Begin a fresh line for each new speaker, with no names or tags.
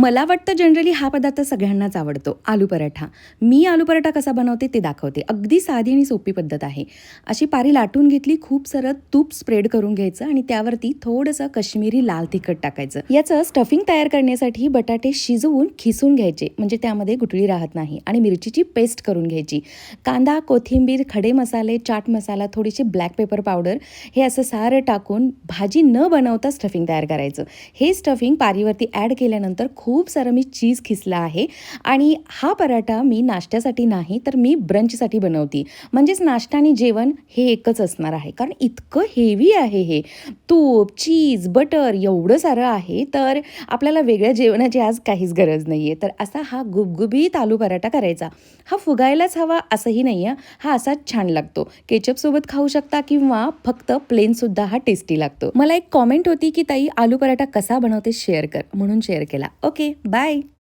मला वाटतं जनरली हा पदार्थ सगळ्यांनाच आवडतो, आलू पराठा. मी आलू पराठा कसा बनवते ते दाखवते. अगदी साधी आणि सोपी पद्धत आहे. अशी पारी लाटून घेतली, खूप सारं तूप स्प्रेड करून घ्यायचं आणि त्यावरती थोडंसं काश्मीरी लाल तिखट टाकायचं. याचं स्टफिंग तयार करण्यासाठी बटाटे शिजवून खिसून घ्यायचे, म्हणजे त्यामध्ये गुठळी राहत नाही, आणि मिरचीची पेस्ट करून घ्यायची. कांदा, कोथिंबीर, खडे मसाले, चाट मसाला, थोडीशी ब्लॅक पेपर पावडर हे असं सारं टाकून भाजी न बनवता स्टफिंग तयार करायचं. हे स्टफिंग पारीवरती ॲड केल्यानंतर खूप सारं मी चीज खिसला आहे. आणि हा पराठा मी नाश्त्यासाठी नाही तर मी ब्रंचसाठी बनवते. म्हणजेच नाश्ता आणि जेवण हे एकच असणार आहे, कारण इतकं हेवी आहे हे. तूप, चीज, बटर एवढं सारं आहे, तर आपल्याला वेगळ्या जेवणाची आज काहीच गरज नाही आहे. तर असा हा गुबगुबीत आलू पराठा करायचा. हा फुगायलाच हवा असंही नाही आहे, हा असाच छान लागतो. केचपसोबत खाऊ शकता किंवा फक्त प्लेनसुद्धा हा टेस्टी लागतो. मला एक कॉमेंट होती की ताई आलू पराठा कसा बनवते शेअर कर, म्हणून शेअर केला. Okay, bye.